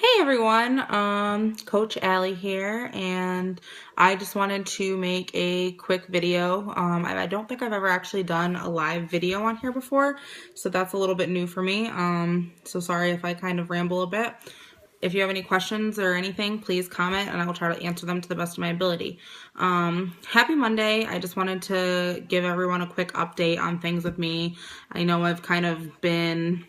Hey everyone, Coach Allie here, and I just wanted to make a quick video. I don't think I've ever actually done a live video on here before, so that's a little bit new for me. So sorry if I kind of ramble a bit. If you have any questions or anything, please comment and I will try to answer them to the best of my ability. Happy Monday. I just wanted to give everyone a quick update on things with me. I know I've kind of been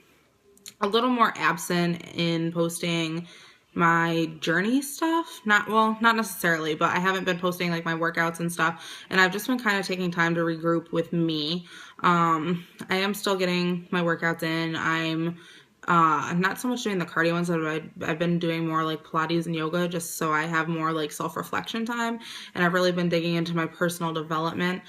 a little more absent in posting my journey stuff. Not necessarily, but I haven't been posting like my workouts and stuff. And I've just been kind of taking time to regroup with me. I am still getting my workouts in. I'm not so much doing the cardio ones, but I've been doing more like Pilates and yoga just so I have more like self-reflection time. And I've really been digging into my personal development.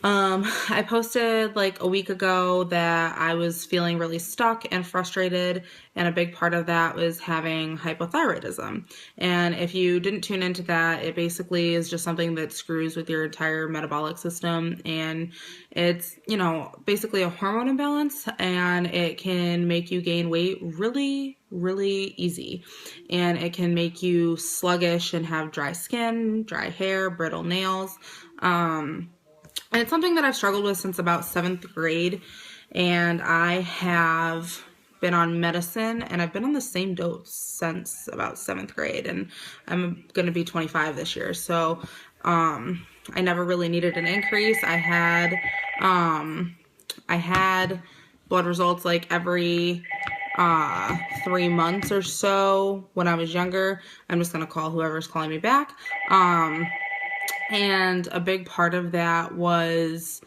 I posted like a week ago that I was feeling really stuck and frustrated, and a big part of that was having hypothyroidism. And if you didn't tune into that, it basically is just something that screws with your entire metabolic system, and it's, basically a hormone imbalance, and it can make you gain weight really easy, and it can make you sluggish and have dry skin, dry hair, brittle nails. And it's something that I've struggled with since about 7th grade, and I have been on medicine, and I've been on the same dose since about 7th grade, and I'm going to be 25 this year, so I never really needed an increase. I had blood results like every 3 months or so when I was younger. I'm just going to call whoever's calling me back. And a big part of that was,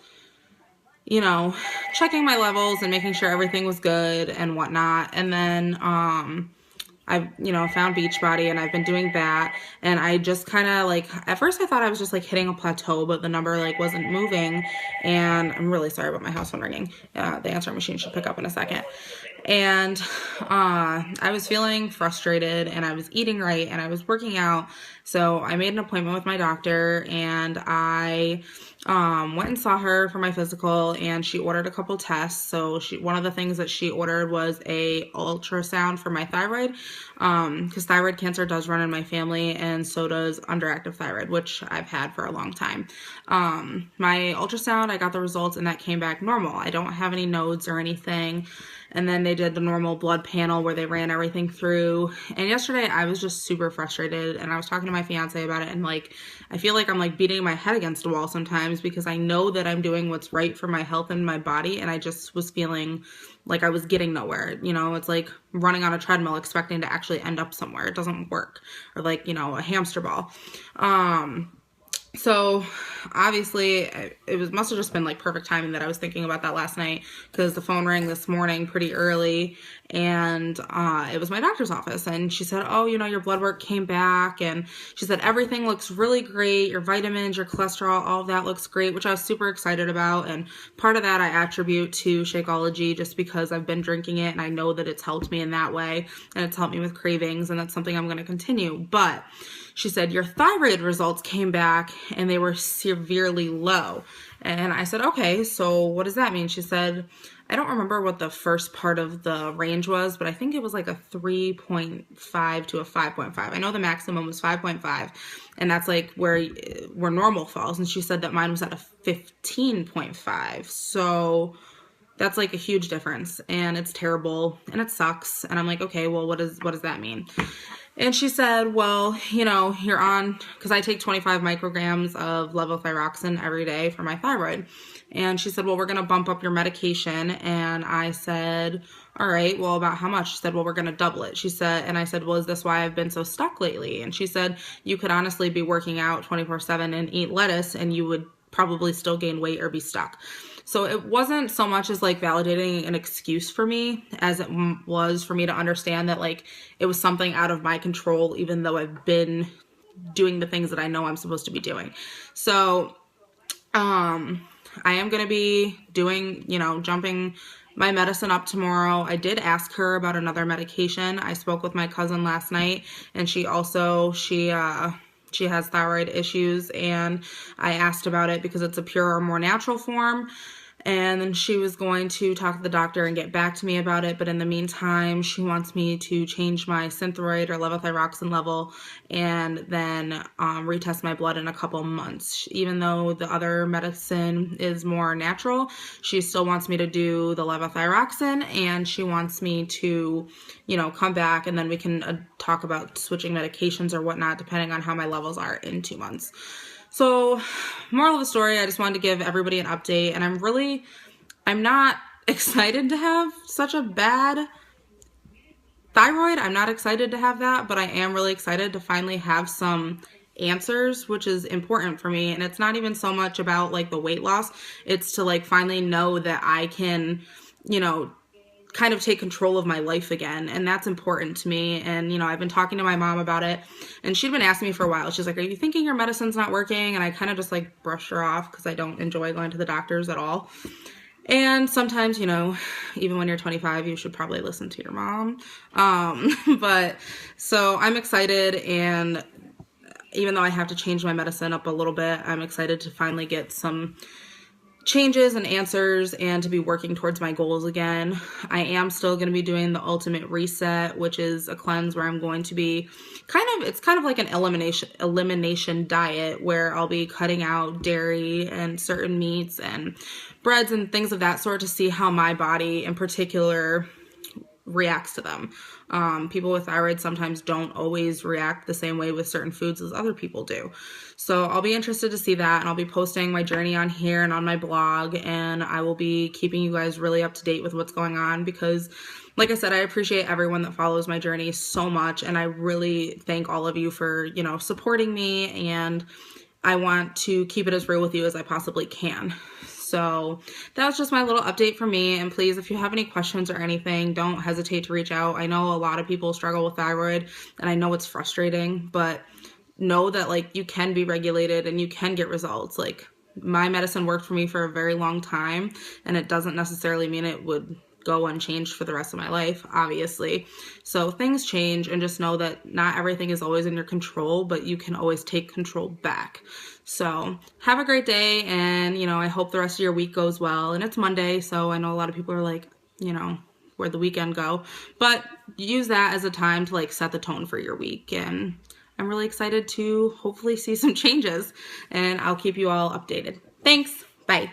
checking my levels and making sure everything was good and whatnot. And then I've, found Beachbody, and I've been doing that. And I just kind of like, at first I thought I was just like hitting a plateau, but the number like wasn't moving. And I'm really sorry about my house phone ringing. The answering machine should pick up in a second. And I was feeling frustrated, and I was eating right, and I was working out. So I made an appointment with my doctor, and I went and saw her for my physical, and she ordered a couple tests. So one of the things that she ordered was a ultrasound for my thyroid, because thyroid cancer does run in my family, and so does underactive thyroid, which I've had for a long time. My ultrasound, I got the results, and that came back normal. I don't have any nodes or anything. And then they did the normal blood panel where they ran everything through. And yesterday I was just super frustrated, and I was talking to my fiance about it, and like I feel like I'm like beating my head against a wall sometimes because I know that I'm doing what's right for my health and my body, and I just was feeling like I was getting nowhere. It's like running on a treadmill expecting to actually end up somewhere. It doesn't work. Or like, a hamster ball. So obviously must have just been like perfect timing that I was thinking about that last night, because the phone rang this morning pretty early, and it was my doctor's office, and she said, oh, your blood work came back, and she said everything looks really great, your vitamins, your cholesterol, all of that looks great, which I was super excited about. And part of that I attribute to Shakeology, just because I've been drinking it and I know that it's helped me in that way, and it's helped me with cravings, and that's something I'm going to continue. But she said, your thyroid results came back and they were severely low. And I said, okay, so what does that mean? She said, I don't remember what the first part of the range was, but I think it was like a 3.5 to a 5.5. I know the maximum was 5.5, and that's like where normal falls. And she said that mine was at a 15.5. So that's like a huge difference, and it's terrible, and it sucks. And I'm like, okay, well, what does that mean? And she said, well, you're on, because I take 25 micrograms of levothyroxine every day for my thyroid. And she said, well, we're going to bump up your medication. And I said, all right, well, about how much? She said, well, we're going to double it. She said, and I said, well, is this why I've been so stuck lately? And she said, you could honestly be working out 24/7 and eat lettuce, and you would probably still gain weight or be stuck. So it wasn't so much as like validating an excuse for me as it was for me to understand that like it was something out of my control, even though I've been doing the things that I know I'm supposed to be doing. So I am going to be doing, jumping my medicine up tomorrow. I did ask her about another medication. I spoke with my cousin last night, and she has thyroid issues, and I asked about it because it's a purer, more natural form. And then she was going to talk to the doctor and get back to me about it. But in the meantime, she wants me to change my Synthroid or levothyroxine level and then retest my blood in a couple months. Even though the other medicine is more natural, she still wants me to do the levothyroxine, and she wants me to, you know, come back and then we can talk about switching medications or whatnot, depending on how my levels are in 2 months. So, moral of the story, I just wanted to give everybody an update, and I'm not excited to have such a bad thyroid. I'm not excited to have that, but I am really excited to finally have some answers, which is important for me. And it's not even so much about like the weight loss. It's to like finally know that I can, you know, kind of take control of my life again, and that's important to me. And you know, I've been talking to my mom about it, and she'd been asking me for a while. She's like, are you thinking your medicine's not working? And I kind of just like brushed her off because I don't enjoy going to the doctors at all. And sometimes, you know, even when you're 25, you should probably listen to your mom. But so I'm excited, and even though I have to change my medicine up a little bit, I'm excited to finally get some changes and answers and to be working towards my goals again. I am still going to be doing the Ultimate Reset, which is a cleanse where I'm going to be it's kind of like an elimination diet where I'll be cutting out dairy and certain meats and breads and things of that sort to see how my body in particular reacts to them. People with thyroid sometimes don't always react the same way with certain foods as other people do. So I'll be interested to see that, and I'll be posting my journey on here and on my blog, and I will be keeping you guys really up to date with what's going on because, like I said, I appreciate everyone that follows my journey so much, and I really thank all of you for, you know, supporting me, and I want to keep it as real with you as I possibly can. So that was just my little update for me. And please, if you have any questions or anything, don't hesitate to reach out. I know a lot of people struggle with thyroid, and I know it's frustrating, but know that like you can be regulated and you can get results. Like my medicine worked for me for a very long time, and it doesn't necessarily mean it would go unchanged for the rest of my life, obviously. So things change, and just know that not everything is always in your control, but you can always take control back. So have a great day, and you know, I hope the rest of your week goes well. And it's Monday, so I know a lot of people are like, you know, where'd the weekend go? But use that as a time to like set the tone for your week. And I'm really excited to hopefully see some changes, and I'll keep you all updated. Thanks. Bye.